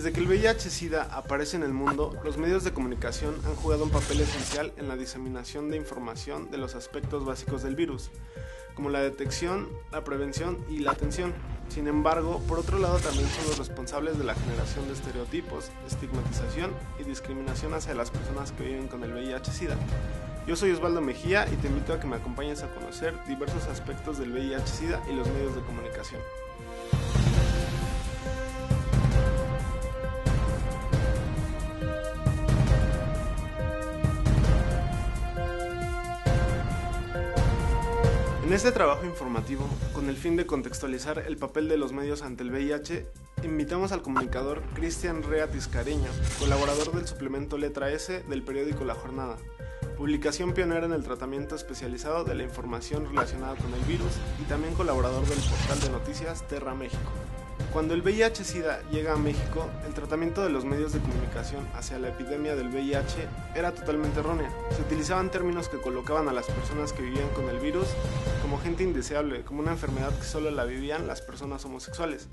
Desde que el VIH-Sida aparece en el mundo, los medios de comunicación han jugado un papel esencial en la diseminación de información de los aspectos básicos del virus, como la detección, la prevención y la atención. Sin embargo, por otro lado también son los responsables de la generación de estereotipos, estigmatización y discriminación hacia las personas que viven con el VIH-Sida. Yo soy Osvaldo Mejía y te invito a que me acompañes a conocer diversos aspectos del VIH-Sida y los medios de comunicación. En este trabajo informativo, con el fin de contextualizar el papel de los medios ante el VIH, invitamos al comunicador Cristian Rea Tiscareño, colaborador del suplemento Letra S del periódico La Jornada, publicación pionera en el tratamiento especializado de la información relacionada con el virus y también colaborador del portal de noticias Terra México. Cuando el VIH-Sida llega a México, el tratamiento de los medios de comunicación hacia la epidemia del VIH era totalmente errónea. Se utilizaban términos que colocaban a las personas que vivían con el virus como gente indeseable, como una enfermedad que solo la vivían las personas homosexuales,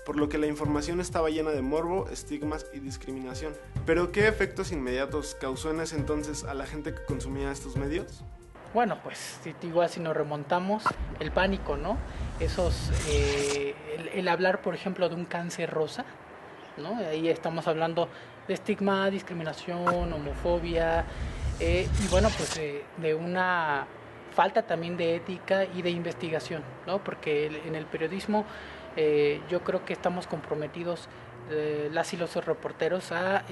por lo que la información estaba llena de morbo, estigmas y discriminación. Pero ¿qué efectos inmediatos causó en ese entonces a la gente que consumía estos medios? Bueno, pues igual si nos remontamos, el pánico, ¿no? El hablar, por ejemplo, de un cáncer rosa, ¿no? Ahí estamos hablando de estigma, discriminación, homofobia, y bueno, pues de una falta también de ética y de investigación, ¿no? Porque en el periodismo yo creo que estamos comprometidos, las y los reporteros, a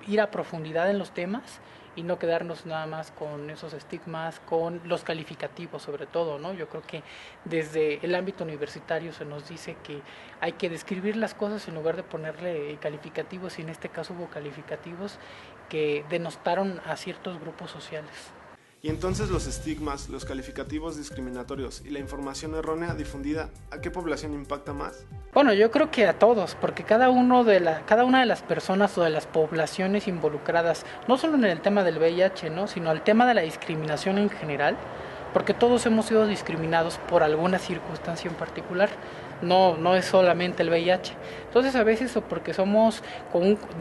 ir a profundidad en los temas y no quedarnos nada más con esos estigmas, con los calificativos sobre todo, ¿no? Yo creo que desde el ámbito universitario se nos dice que hay que describir las cosas en lugar de ponerle calificativos, y en este caso hubo calificativos que denostaron a ciertos grupos sociales. Y entonces los estigmas, los calificativos discriminatorios y la información errónea difundida, ¿a qué población impacta más? Bueno, yo creo que a todos, porque cada una de las personas o de las poblaciones involucradas, no solo en el tema del VIH, ¿no?, sino el tema de la discriminación en general, porque todos hemos sido discriminados por alguna circunstancia en particular, no es solamente el VIH. Entonces a veces o porque somos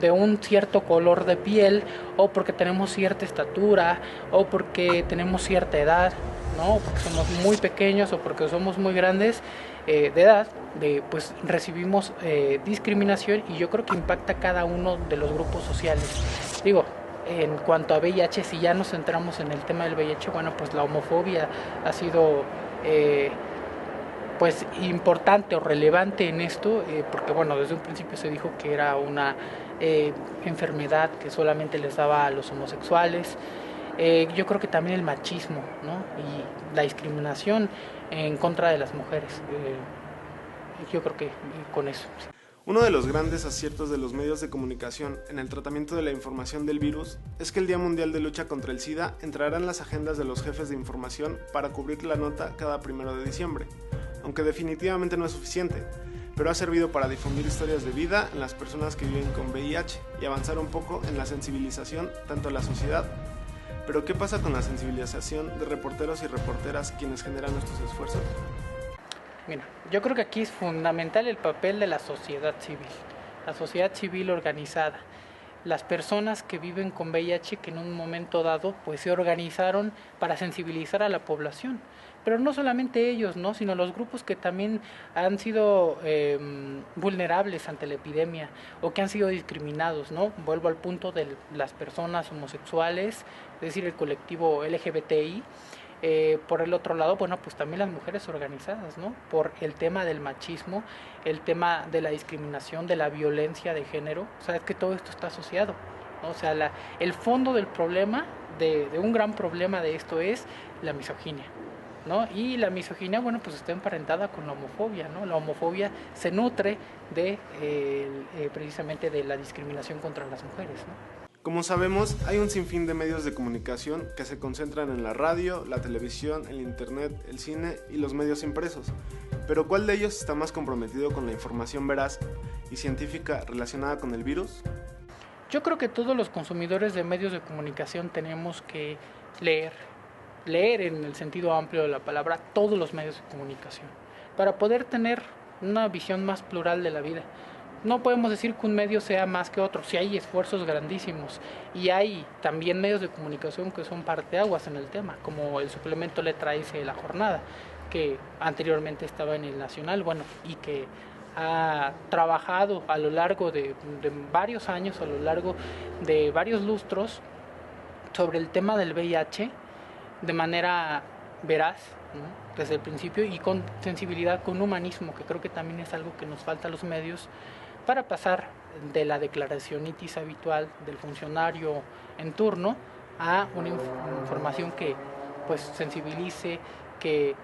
de un cierto color de piel, o porque tenemos cierta estatura, o porque tenemos cierta edad, ¿no?, o porque somos muy pequeños o porque somos muy grandes de edad, pues recibimos discriminación, y yo creo que impacta a cada uno de los grupos sociales. Digo, en cuanto a VIH, si ya nos centramos en el tema del VIH, bueno, pues la homofobia ha sido pues importante o relevante en esto, porque bueno, desde un principio se dijo que era una enfermedad que solamente les daba a los homosexuales. Yo creo que también el machismo, ¿no?, y la discriminación en contra de las mujeres. Yo creo que con eso. Sí. Uno de los grandes aciertos de los medios de comunicación en el tratamiento de la información del virus es que el Día Mundial de Lucha contra el SIDA entrará en las agendas de los jefes de información para cubrir la nota cada 1 de diciembre, aunque definitivamente no es suficiente, pero ha servido para difundir historias de vida en las personas que viven con VIH y avanzar un poco en la sensibilización tanto a la sociedad. Pero ¿qué pasa con la sensibilización de reporteros y reporteras quienes generan estos esfuerzos? Mira, yo creo que aquí es fundamental el papel de la sociedad civil organizada. Las personas que viven con VIH, que en un momento dado pues se organizaron para sensibilizar a la población, pero no solamente ellos, ¿no?, sino los grupos que también han sido vulnerables ante la epidemia o que han sido discriminados, ¿no? Vuelvo al punto de las personas homosexuales, es decir, el colectivo LGBTI. Por el otro lado, bueno, pues también las mujeres organizadas, ¿no?, por el tema del machismo, el tema de la discriminación, de la violencia de género. O sea, es que todo esto está asociado, ¿no? O sea, el fondo del problema, de un gran problema de esto, es la misoginia, ¿no? Y la misoginia, bueno, pues está emparentada con la homofobia, ¿no? La homofobia se nutre de precisamente de la discriminación contra las mujeres, ¿no? Como sabemos, hay un sinfín de medios de comunicación que se concentran en la radio, la televisión, el internet, el cine y los medios impresos. Pero ¿cuál de ellos está más comprometido con la información veraz y científica relacionada con el virus? Yo creo que todos los consumidores de medios de comunicación tenemos que leer en el sentido amplio de la palabra, todos los medios de comunicación, para poder tener una visión más plural de la vida. no podemos decir que un medio sea más que otro, si hay esfuerzos grandísimos y hay también medios de comunicación que son parteaguas en el tema, como el suplemento Letra S de La Jornada, que anteriormente estaba en el Nacional, bueno, y que ha trabajado a lo largo de varios años, a lo largo de varios lustros, sobre el tema del VIH de manera veraz, ¿no?, desde el principio, y con sensibilidad, con humanismo, que creo que también es algo que nos falta a los medios, para pasar de la declaracionitis habitual del funcionario en turno a una información que pues sensibilice, que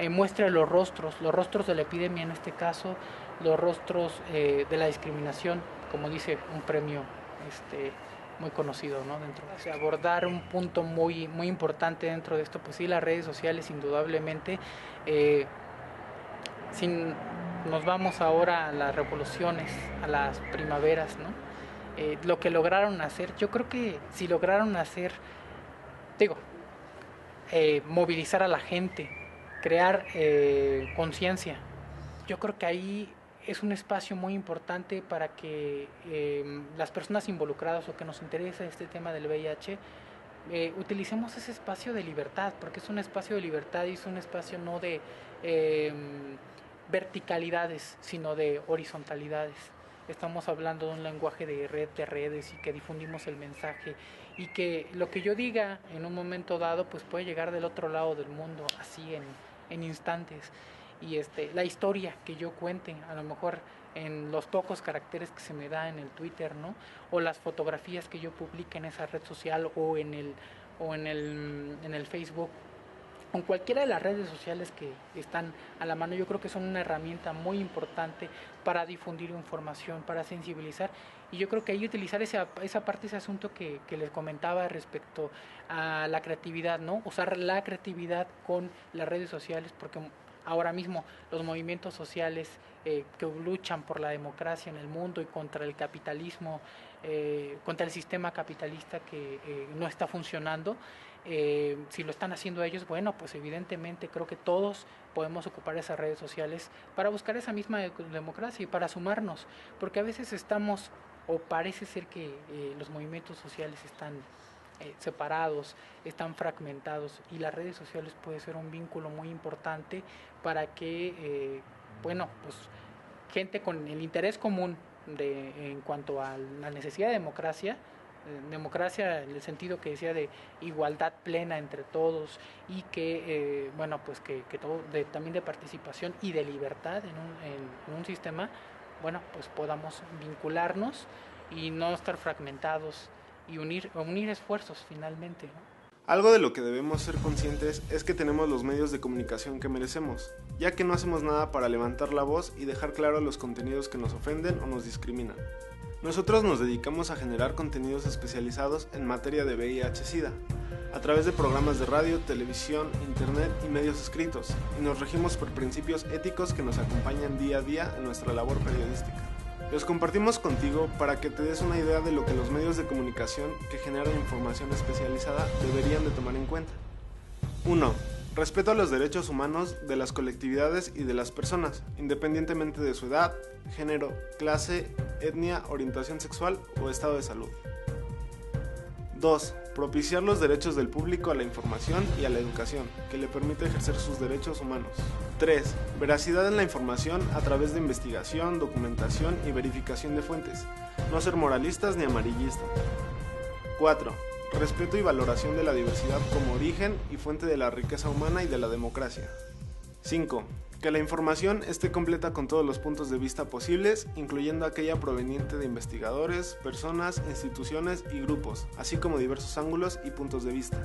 muestre los rostros de la epidemia en este caso, los rostros de la discriminación, como dice un premio muy conocido, ¿no? Dentro de abordar un punto muy importante dentro de esto, pues sí, las redes sociales indudablemente. Nos vamos ahora a las revoluciones, a las primaveras, ¿no? Lo que lograron hacer, yo creo que si lograron hacer, movilizar a la gente, crear conciencia, yo creo que ahí es un espacio muy importante para que las personas involucradas o que nos interesa este tema del VIH, utilicemos ese espacio de libertad, porque es un espacio de libertad y es un espacio no de verticalidades, sino de horizontalidades. Estamos hablando de un lenguaje de redes, y que difundimos el mensaje, y que lo que yo diga en un momento dado pues puede llegar del otro lado del mundo, así en instantes. Y la historia que yo cuente, a lo mejor en los pocos caracteres que se me da en el Twitter, ¿no?, o las fotografías que yo publique en esa red social o en el Facebook, con cualquiera de las redes sociales que están a la mano, yo creo que son una herramienta muy importante para difundir información, para sensibilizar, y yo creo que ahí utilizar esa parte, ese asunto que les comentaba respecto a la creatividad, ¿no? Usar la creatividad con las redes sociales, porque ahora mismo los movimientos sociales que luchan por la democracia en el mundo y contra el capitalismo, contra el sistema capitalista que no está funcionando, si lo están haciendo ellos, bueno, pues evidentemente creo que todos podemos ocupar esas redes sociales para buscar esa misma democracia y para sumarnos, porque a veces estamos, o parece ser que los movimientos sociales están separados, están fragmentados, y las redes sociales puede ser un vínculo muy importante para que pues gente con el interés común en cuanto a la necesidad de democracia en el sentido que decía de igualdad plena entre todos, y que todo también de participación y de libertad en un sistema, pues podamos vincularnos y no estar fragmentados, y unir esfuerzos finalmente, ¿no? Algo de lo que debemos ser conscientes es que tenemos los medios de comunicación que merecemos, ya que no hacemos nada para levantar la voz y dejar claro los contenidos que nos ofenden o nos discriminan. Nosotros nos dedicamos a generar contenidos especializados en materia de VIH-Sida, a través de programas de radio, televisión, internet y medios escritos, y nos regimos por principios éticos que nos acompañan día a día en nuestra labor periodística. Los compartimos contigo para que te des una idea de lo que los medios de comunicación que generan información especializada deberían de tomar en cuenta. 1. Respeto a los derechos humanos de las colectividades y de las personas, independientemente de su edad, género, clase, etnia, orientación sexual o estado de salud. 2. Propiciar los derechos del público a la información y a la educación, que le permite ejercer sus derechos humanos. 3. Veracidad en la información a través de investigación, documentación y verificación de fuentes. No ser moralistas ni amarillistas. 4. Respeto y valoración de la diversidad como origen y fuente de la riqueza humana y de la democracia. 5. Que la información esté completa con todos los puntos de vista posibles, incluyendo aquella proveniente de investigadores, personas, instituciones y grupos, así como diversos ángulos y puntos de vista.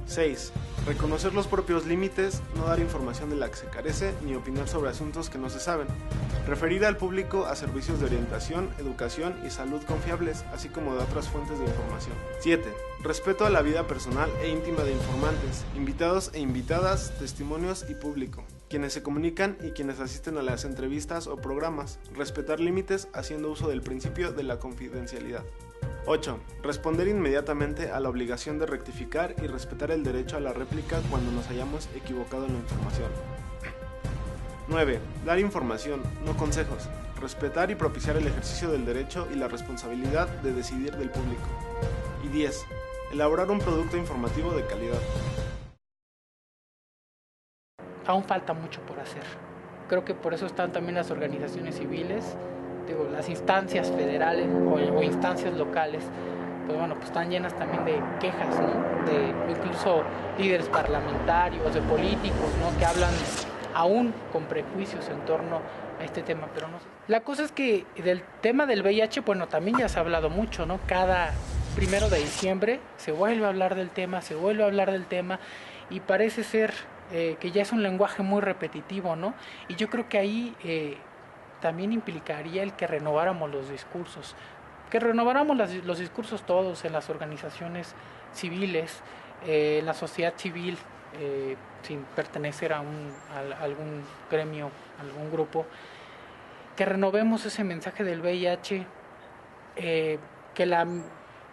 6. Reconocer los propios límites, no dar información de la que se carece, ni opinar sobre asuntos que no se saben. Referir al público a servicios de orientación, educación y salud confiables, así como de otras fuentes de información. 7. Respeto a la vida personal e íntima de informantes, invitados e invitadas, testimonios y público, quienes se comunican y quienes asisten a las entrevistas o programas. Respetar límites haciendo uso del principio de la confidencialidad. 8. Responder inmediatamente a la obligación de rectificar y respetar el derecho a la réplica cuando nos hayamos equivocado en la información. 9. Dar información, no consejos. respetar y propiciar el ejercicio del derecho y la responsabilidad de decidir del público. Y 10. Elaborar un producto informativo de calidad. Aún falta mucho por hacer. Creo que por eso están también las organizaciones civiles, las instancias federales o instancias locales, pues bueno, pues están llenas también de quejas, ¿no? De incluso líderes parlamentarios, de políticos, ¿no? Que hablan aún con prejuicios en torno a este tema, pero no sé. La cosa es que del tema del VIH, bueno, también ya se ha hablado mucho, ¿no? Cada 1 de diciembre se vuelve a hablar del tema, y parece ser que ya es un lenguaje muy repetitivo, ¿no? Y yo creo que ahí también implicaría el que renováramos los discursos, los discursos todos en las organizaciones civiles, en la sociedad civil, sin pertenecer a algún gremio, algún grupo, que renovemos ese mensaje del VIH, que la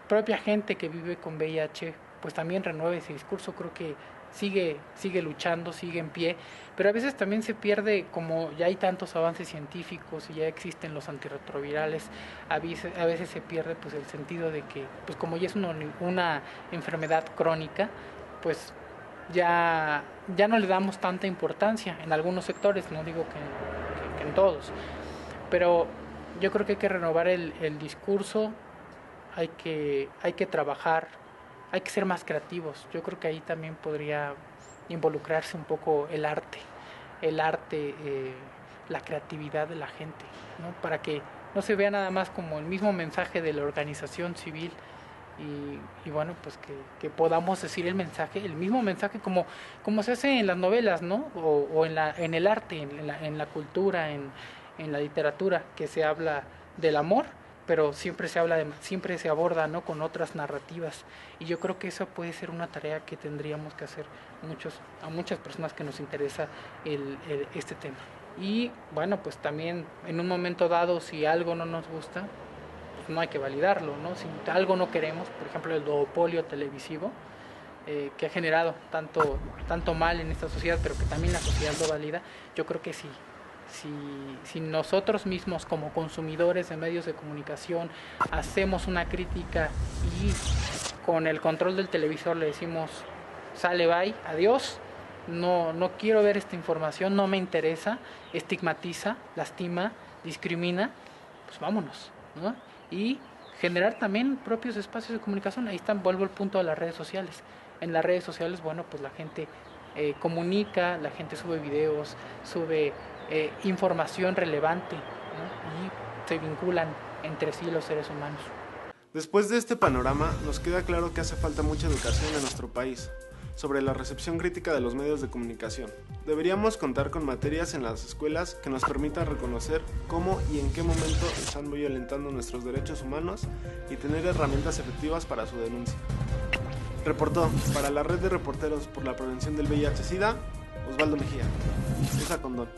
propia gente que vive con VIH pues también renueve ese discurso. Creo que sigue luchando, sigue en pie, pero a veces también se pierde, como ya hay tantos avances científicos y ya existen los antirretrovirales, a veces se pierde pues el sentido de que, pues como ya es una enfermedad crónica, pues ya no le damos tanta importancia en algunos sectores, no digo que en todos, pero yo creo que hay que renovar el discurso, hay que trabajar, hay que ser más creativos. Yo creo que ahí también podría involucrarse un poco el arte, la creatividad de la gente, ¿no? Para que no se vea nada más como el mismo mensaje de la organización civil y bueno, pues que podamos decir el mismo mensaje como se hace en las novelas, ¿no? O en el arte, en la cultura, en la literatura, que se habla del amor, pero siempre se aborda, ¿no? Con otras narrativas, y yo creo que eso puede ser una tarea que tendríamos que hacer a muchas personas que nos interesa este tema. Y bueno, pues también en un momento dado, si algo no nos gusta, pues no hay que validarlo, ¿no? Si algo no queremos, por ejemplo el duopolio televisivo, que ha generado tanto mal en esta sociedad, pero que también la sociedad lo valida, yo creo que sí. Si nosotros mismos como consumidores de medios de comunicación hacemos una crítica y con el control del televisor le decimos sale, bye, adiós, no quiero ver esta información, no me interesa, estigmatiza, lastima, discrimina, pues vámonos, ¿no? Y generar también propios espacios de comunicación. Ahí vuelvo al punto de las redes sociales. En las redes sociales, bueno, pues la gente comunica, la gente sube videos, sube información relevante, ¿no? Y se vinculan entre sí los seres humanos. Después de este panorama, nos queda claro que hace falta mucha educación en nuestro país sobre la recepción crítica de los medios de comunicación. Deberíamos contar con materias en las escuelas que nos permitan reconocer cómo y en qué momento están violentando nuestros derechos humanos y tener herramientas efectivas para su denuncia. Reportó para la Red de Reporteros por la Prevención del VIH-Sida, Osvaldo Mejía. Usa condón.